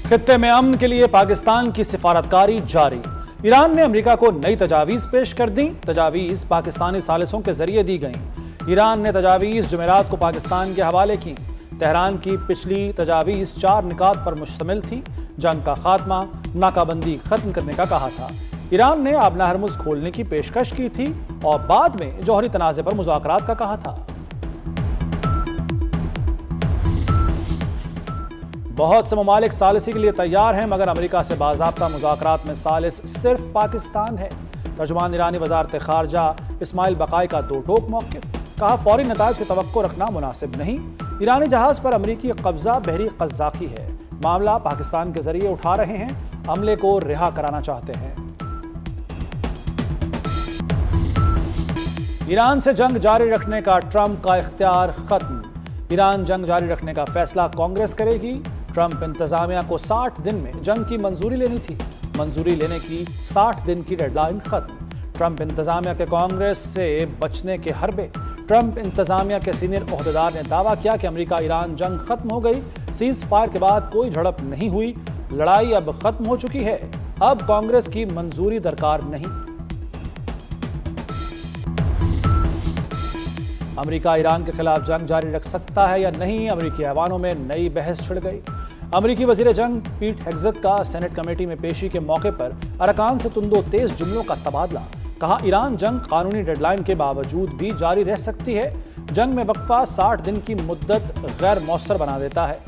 खित्ते में अमन के लिए पाकिस्तान की सिफारतकारी जारी। ईरान ने अमेरिका को नई तजावीज़ पेश कर दी। तजावीज़ पाकिस्तानी सालिसों के जरिए दी गईं। ईरान ने तजावीज़ जुमेरात को पाकिस्तान के हवाले की। तेहरान की पिछली तजावीज़ 4 निकात पर मुश्तमिल थी। जंग का खात्मा, नाकाबंदी खत्म करने का कहा था। ईरान ने आबना हरमुज़ खोलने की पेशकश की थी और बाद में जौहरी तनाज़े पर मुज़ाकरात का कहा था। बहुत से ममालिक सालिसी के लिए तैयार हैं, मगर अमेरिका से बाज़ाब्ता मुज़ाकरात में सालिस सिर्फ पाकिस्तान है। तर्जुमान ईरानी वज़ारत ख़ारजा इस्माइल बक़ाई का दो टोक मौक़िफ़। कहा, फौरी नताइज की तवक्को रखना मुनासिब नहीं। ईरानी जहाज़ पर अमरीकी कब्जा बहरी क़ज़्ज़ाक़ी है। मामला पाकिस्तान के जरिए उठा रहे हैं। अमले को रिहा कराना चाहते हैं। ईरान से जंग जारी रखने का ट्रंप का इख्तियार खत्म। ईरान जंग जारी रखने का फैसला कांग्रेस करेगी। ट्रंप इंतजामिया को 60 दिन में जंग की मंजूरी लेनी थी। मंजूरी लेने की 60 दिन की डेडलाइन खत्म। ट्रंप इंतजामिया के कांग्रेस से बचने के हरबे। ट्रंप इंतजामिया के सीनियर ओहदेदार ने दावा किया कि अमेरिका ईरान जंग खत्म हो गई। सीज फायर के बाद कोई झड़प नहीं हुई। लड़ाई अब खत्म हो चुकी है। अब कांग्रेस की मंजूरी दरकार नहीं। अमेरिका ईरान के खिलाफ जंग जारी रख सकता है या नहीं, अमेरिकी ऐवानों में नई बहस छिड़ गई। अमेरिकी वजीर जंग पीट हेग्सेथ का सेनेट कमेटी में पेशी के मौके पर अरकान से तुंदो तेज जुमलों का तबादला। कहा, ईरान जंग कानूनी डेडलाइन के बावजूद भी जारी रह सकती है। जंग में वक्फा 60 दिन की मुद्दत गैर मौसर बना देता है।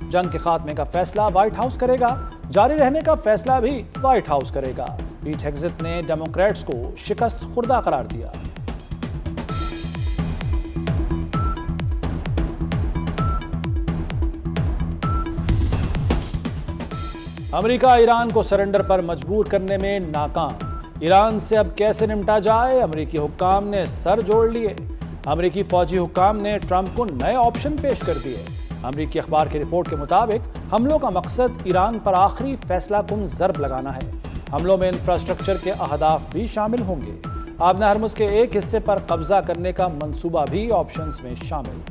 जंग के खात्मे का फैसला व्हाइट हाउस करेगा। जारी रहने का फैसला भी व्हाइट हाउस करेगा। पीट हेग्सेथ ने डेमोक्रेट्स को शिकस्त खुर्दा करार दिया। अमेरिका ईरान को सरेंडर पर मजबूर करने में नाकाम। ईरान से अब कैसे निपटा जाए, अमेरिकी हुक्काम ने सर जोड़ लिए। अमेरिकी फौजी हुक्काम ने ट्रंप को नए ऑप्शन पेश कर दिए। अमेरिकी अखबार की रिपोर्ट के मुताबिक हमलों का मकसद ईरान पर आखिरी फैसला कुन ज़र्ब लगाना है। हमलों में इंफ्रास्ट्रक्चर के अहदाफ भी शामिल होंगे। आबना हरमुज़ के एक हिस्से पर कब्जा करने का मंसूबा भी ऑप्शंस में शामिल।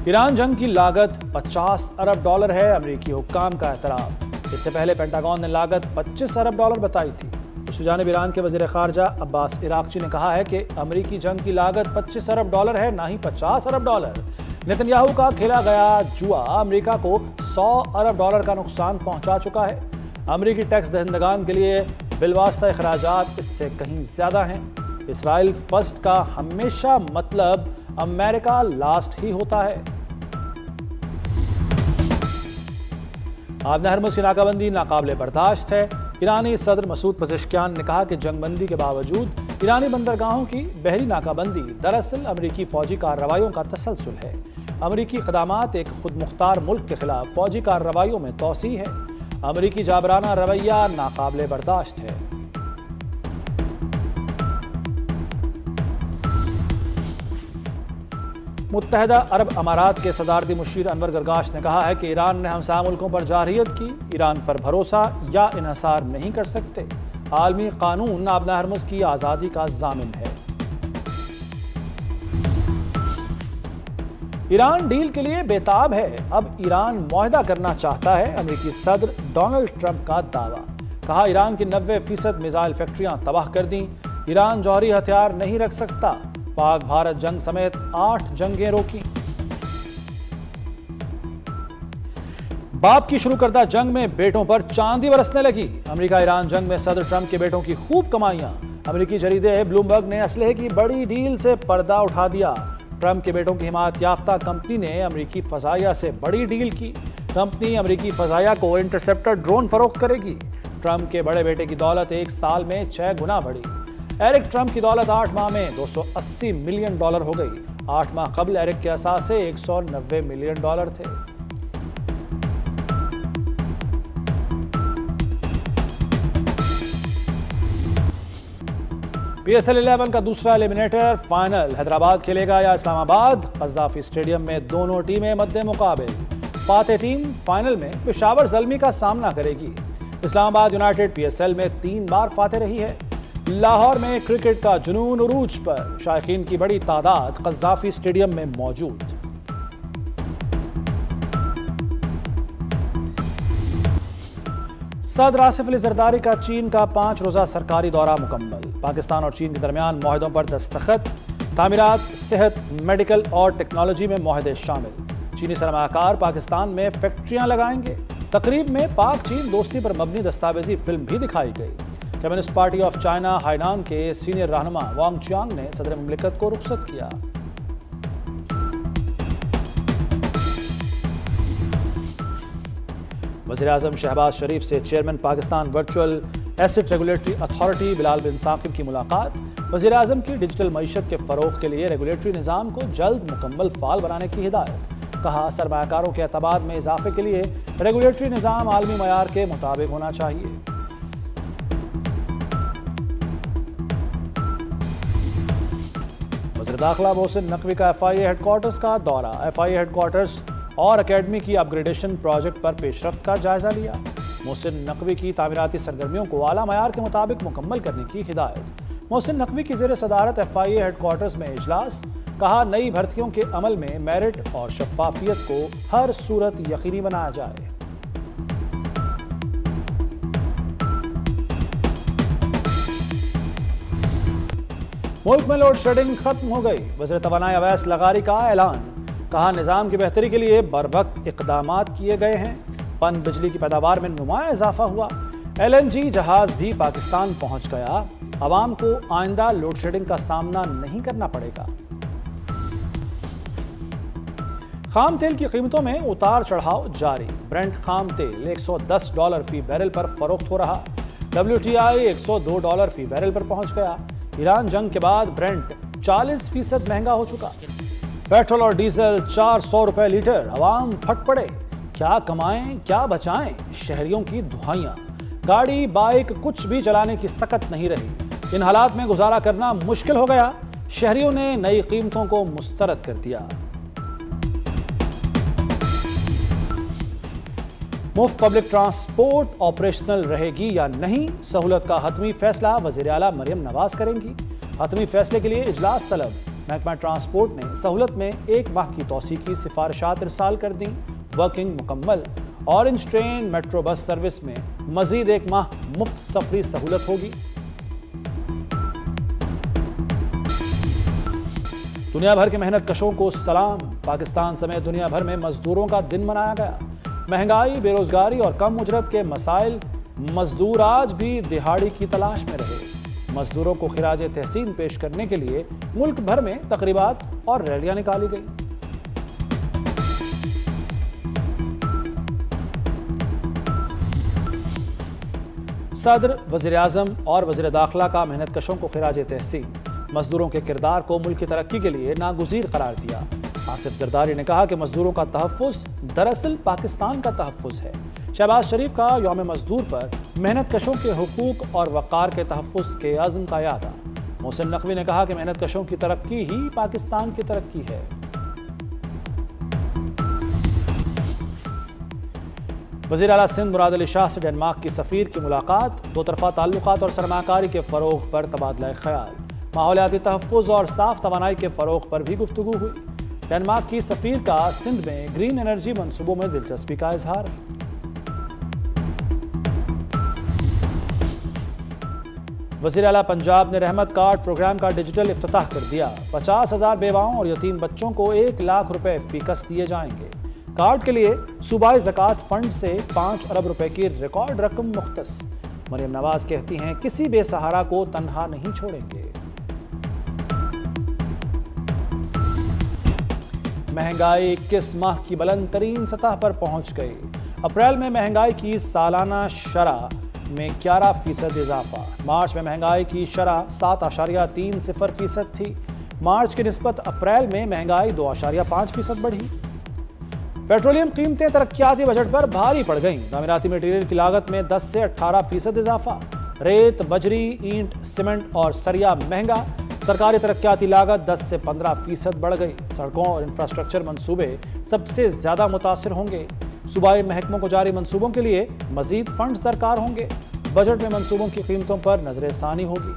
ईरान जंग की लागत $50 अरब है, अमेरिकी हुक्काम का एतराफ़। इससे पहले पेंटागन ने लागत $25 अरब बताई थी। दूसरी जानिब ईरान के वज़ीर ख़ारजा अब्बास इराक़ची ने कहा है कि अमेरिकी जंग की लागत $25 अरब है, ना ही $50 अरब। नेतन्याहू का खेला गया जुआ अमेरिका को $100 अरब का नुकसान पहुंचा चुका है। अमेरिकी टैक्स दहिंदगान के लिए बिलवास्ता अखराजात इससे कहीं ज़्यादा हैं। इसराइल फर्स्ट का हमेशा मतलब अमेरिका लास्ट ही होता है। आबना हरमुज़ की नाकाबंदी नाकाबिले बर्दाश्त है। ईरानी सदर मसूद पज़ेश्कियान ने कहा कि जंगबंदी के बावजूद ईरानी बंदरगाहों की बहरी नाकाबंदी दरअसल अमेरिकी फ़ौजी कार्रवाइयों का तसलसल है। अमेरिकी इक़दामात एक खुद मुख्तार मुल्क के खिलाफ फ़ौजी कार्रवाइयों में तोसी है। अमेरिकी जाबराना रवैया नाकाबिले बर्दाश्त है। मुत्तहदा अरब अमारात के सदारती मुशीर अनवर गरगाश ने कहा है कि ईरान ने हमसाया मुल्कों पर जारहियत की। ईरान पर भरोसा या इन्हसार नहीं कर सकते। आलमी कानून आबना हरमुज़ की आज़ादी का ज़ामिन है। ईरान डील के लिए बेताब है। अब ईरान मुआहदा करना चाहता है, अमेरिकी सदर डोनाल्ड ट्रंप का दावा। कहा, ईरान की 90% मिसाइल फैक्ट्रियां तबाह कर दी। ईरान जौहरी हथियार नहीं रख सकता। पाक भारत जंग समेत 8 जंगें रोकी। बाप की शुरू करदा जंग में बेटों पर चांदी बरसने लगी। अमेरिका ईरान जंग में सदर ट्रंप के बेटों की खूब कमाइयां। अमेरिकी जरीदे ब्लूमबर्ग ने असलहे की बड़ी डील से पर्दा उठा दिया। ट्रंप के बेटों की हिमायत याफ्ता कंपनी ने अमेरिकी फजाइया से बड़ी डील की। कंपनी अमेरिकी फजाइया को इंटरसेप्टर ड्रोन फरोख्त करेगी। ट्रंप के बड़े बेटे की दौलत 1 साल में 6 गुना बढ़ी। एरिक ट्रंप की दौलत 8 माह में $280 मिलियन हो गई। 8 माह कबल एरिक के असासे $190 मिलियन थे। PSL 11 का दूसरा एलिमिनेटर फाइनल हैदराबाद खेलेगा या इस्लामाबाद। कज़ाफी स्टेडियम में दोनों टीमें मद्दे मुकाबिल। फातेह टीम फाइनल में पेशावर ज़ल्मी का सामना करेगी। इस्लामाबाद यूनाइटेड PSL में 3 बार फातेह रही है। लाहौर में क्रिकेट का जुनून उरूज पर, शायकीन की बड़ी तादाद कज़ाफी स्टेडियम में मौजूद। सदर आसिफ अली जरदारी का चीन का 5 रोजा सरकारी दौरा मुकम्मल। पाकिस्तान और चीन के दरमियान मुआहदों पर दस्तखत, तामीरात, सेहत, मेडिकल और टेक्नोलॉजी में मुआहदे शामिल। चीनी सरमाकार पाकिस्तान में फैक्ट्रियां लगाएंगे। तकरीब में पाक चीन दोस्ती पर मबनी दस्तावेजी फिल्म भी दिखाई गई। Communist party of China Hainan के सीनियर रहनुमा वांग चियांग ने सदर मुमलिकत को रुखसत किया। वज़ीर-ए-आज़म शहबाज शरीफ से chairman Pakistan virtual asset regulatory authority Bilal bin Saqib की मुलाकात। वज़ीर-ए-आज़म की डिजिटल मईशत के फ़रोग़ के लिए रेगुलेटरी निज़ाम को जल्द मुकम्मल फ़ाल बनाने की हिदायत। कहा, सरमायाकारों के एतबार में इजाफे के लिए रेगुलेटरी निज़ाम आलमी मयार के मुताबिक होना चाहिए। वज़ीर दाखिला मोहसिन नकवी का FIA हेडक्वार्टर्स का दौरा। FIA हेडक्वार्टर्स और अकेडमी की अपग्रेडेशन प्रोजेक्ट पर पेशरफ्त का जायजा लिया। मोहसिन नकवी की तामीराती सरगर्मियों को आला मयार के मुताबिक मुकम्मल करने की हिदायत। मोहसिन नकवी की ज़ेर सदारत FIA हेडक्वार्टर्स में इजलास। कहा, नई भर्तियों के अमल में मेरिट और शफाफियत को हर सूरत यकीनी बनाया जाए। मुल्क में लोड शेडिंग खत्म हो गई। वज़ीर तवानाई अवैस लगारी का ऐलान। कहा, निज़ाम की बेहतरी के लिए बरवक्त इक़दामात किए गए हैं। पन बिजली की पैदावार में नुमाया इजाफा हुआ। LNG जहाज भी पाकिस्तान पहुंच गया। अवाम को आइंदा लोड शेडिंग का सामना नहीं करना पड़ेगा। खाम तेल की कीमतों में उतार चढ़ाव जारी। ब्रेंट खाम तेल $110 फी बैरल पर फरोख्त हो रहा। WTI $102 फी बैरल पर पहुंच गया। ईरान जंग के बाद ब्रेंट 40% महंगा हो चुका। पेट्रोल और डीजल 400 रुपए लीटर। अवाम फट पड़े। क्या कमाएं क्या बचाएं, शहरियों की दुहाइयां। गाड़ी बाइक कुछ भी चलाने की सकत नहीं रही। इन हालात में गुजारा करना मुश्किल हो गया। शहरियों ने नई कीमतों को मुस्तरद कर दिया। मुफ्त पब्लिक ट्रांसपोर्ट ऑपरेशनल रहेगी या नहीं, सहूलत का हतमी फैसला वज़ीर आला मरियम नवाज करेंगी। हतमी फैसले के लिए इजलास तलब। महकमा ट्रांसपोर्ट ने सहूलत में 1 माह की तौसी की सिफारिशात इरसाल कर दी। वर्किंग मुकम्मल। Orange train metro bus service में मजीद 1 माह मुफ्त सफरी सहूलत होगी। दुनिया भर के मेहनत कशों को सलाम। पाकिस्तान समेत दुनिया भर में मजदूरों का दिन मनाया गया। महंगाई, बेरोजगारी और कम उजरत के मसाइल। मजदूर आज भी दिहाड़ी की तलाश में रहे। मजदूरों को खिराज तहसीन पेश करने के लिए मुल्क भर में तकरीबात और रैलियां निकाली गई। सदर, वज़ीर-ए-आज़म और वज़ीर दाखिला का मेहनत कशों को खिराज तहसीन। मजदूरों के किरदार को मुल्क की तरक्की के लिए नागुज़ीर करार दिया। आसिफ जरदारी ने कहा कि मजदूरों का तहफ़्फ़ुज़ दरअसल पाकिस्तान का तहफ़्फ़ुज़ है। शहबाज शरीफ का यौम मजदूर पर मेहनत कशों के हुकूक और वक़ार के तहफ़्फ़ुज़ के आज़म का यादा। मोहसिन नकवी ने कहा कि मेहनत कशों की तरक्की ही पाकिस्तान की तरक्की है। वज़ीर आला सिंध मुराद अली शाह से डेनमार्क की सफ़ीर की मुलाकात। दो तरफ़ा ताल्लुकात और सरमाकारी के फ़रोग़ पर तबादला ख़याल। माहौलियाती तहफ़्फ़ुज़ और साफ़ तवानाई के फ़रोग़ पर भी गुफ्तगू हुई। डेनमार्क की सफ़ीर का सिंध में ग्रीन एनर्जी मंसूबों में दिलचस्पी का इजहार। वज़ीर आला पंजाब ने रहमत कार्ड प्रोग्राम का डिजिटल इफ्तिताह कर दिया। 50,000 बेवाओं और यतीम बच्चों को 1 लाख रुपए फीकस दिए जाएंगे। कार्ड के लिए सूबाई ज़कात फंड से 5 अरब रुपए की रिकॉर्ड रकम मुख्तस। मरियम नवाज कहती हैं, किसी बेसहारा को तन्हा नहीं छोड़ेंगे। महंगाई 21 माह की बुलंद तरीन सतह पर पहुंच गई। अप्रैल में महंगाई की सालाना शरह में 11% इजाफा। मार्च में महंगाई की शरह 7.30% थी। मार्च की निस्बत अप्रैल में महंगाई 2.5% बढ़ी। पेट्रोलियम कीमतें तरक्याती बजट पर भारी पड़ गईं। तामीराती मटीरियल की लागत में 10 से 18% इजाफा। रेत, बजरी, ईंट, सीमेंट और सरिया महंगा। सरकारी तरक्याती लागत 10 से 15% बढ़ गई। सड़कों और इंफ्रास्ट्रक्चर मंसूबे सबसे ज्यादा मुतासिर होंगे। सूबाई महकमों को जारी मंसूबों के लिए मजीद फंड्स दरकार होंगे। बजट में मंसूबों की कीमतों पर नजर सानी होगी।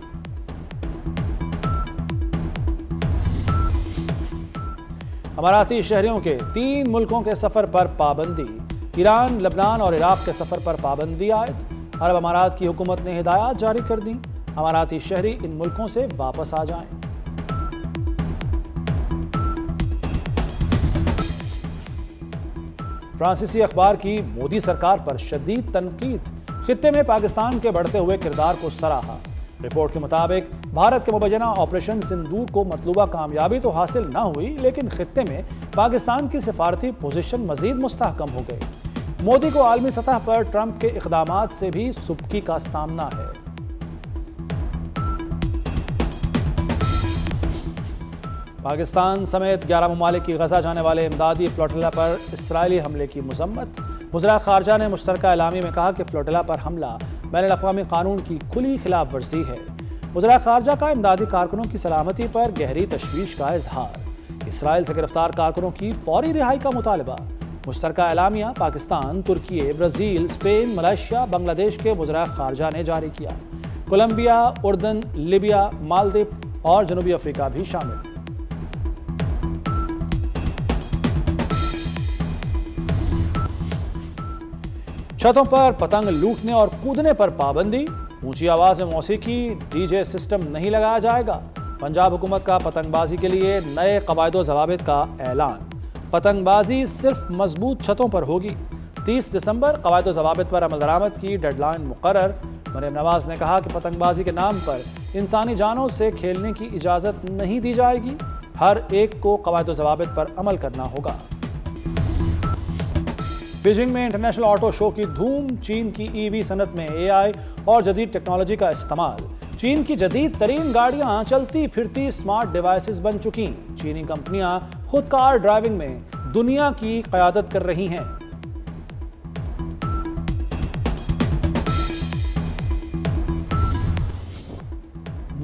अमाराती शहरियों के 3 मुल्कों के सफर पर पाबंदी। ईरान, लेबनान और इराक के सफर पर पाबंदी आयद। अरब अमारात की हुकूमत ने हिदायत जारी कर दी, अमाराती शहरी इन मुल्कों से वापस आ जाएं। फ्रांसीसी अखबार की मोदी सरकार पर शदीद तनकीद। खित्ते में पाकिस्तान के बढ़ते हुए किरदार को सराहा। रिपोर्ट के मुताबिक भारत के मुबैना ऑपरेशन सिंदूर को मतलूबा कामयाबी तो हासिल न हुई, लेकिन खित्ते में पाकिस्तान की सिफारती पोजीशन मजीद मुस्तहकम हो गई। मोदी को आलमी सतह पर ट्रंप के इक़दामात से भी सुबकी का सामना है। पाकिस्तान समेत 11 ममालिक की गजा जाने वाले इमदादी फ्लोटिला पर इसराइली हमले की मजम्मत। वज़ीर ख़ारजा ने मुश्तरका एलामी में कहा कि फ्लोटिला पर हमला बैनुल-अक़वामी कानून की खुली खिलाफ वर्जी है। वज़ीर ख़ारजा का इमदादी कारकुनों की सलामती पर गहरी तशवीश का इजहार। इसराइल से गिरफ्तार कारकुनों की फौरी रिहाई का मुतालबा। मुश्तरका एलामिया पाकिस्तान, तुर्की, ब्राज़ील, स्पेन, मलेशिया, बांग्लादेश के वज़ीर ख़ारजा ने जारी किया। कोलंबिया, उर्दन, लीबिया, मालदीव और जनूबी अफ्रीका भी शामिल। छतों पर पतंग लूटने और कूदने पर पाबंदी। ऊंची आवाज में मौसीकी, डीजे सिस्टम नहीं लगाया जाएगा। पंजाब हुकूमत का पतंगबाजी के लिए नए कवायदो ज़वाबित का ऐलान। पतंगबाजी सिर्फ मजबूत छतों पर होगी। 30 दिसंबर कवायदो ज़वाबित पर अमल दरामद की डेडलाइन मुकर्रर। मरियम नवाज ने कहा कि पतंगबाजी के नाम पर इंसानी जानों से खेलने की इजाज़त नहीं दी जाएगी। हर एक को कवायदो ज़वाबित पर अमल करना होगा। बीजिंग में इंटरनेशनल ऑटो शो की धूम। चीन की ईवी सनत में एआई और जदीद टेक्नोलॉजी का इस्तेमाल। चीन की जदीद तरीन गाड़ियां चलती फिरती स्मार्ट डिवाइसेस बन चुकी। चीनी कंपनियां खुद कार ड्राइविंग में दुनिया की क़यादत कर रही हैं।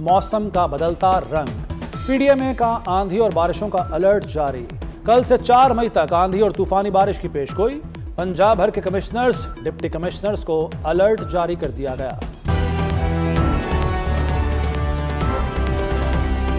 मौसम का बदलता रंग। पीडीएमए का आंधी और बारिशों का अलर्ट जारी। कल से 4 मई तक आंधी और तूफानी बारिश की पेशगोई। पंजाब भर के कमिश्नर्स, डिप्टी कमिश्नर्स को अलर्ट जारी कर दिया गया।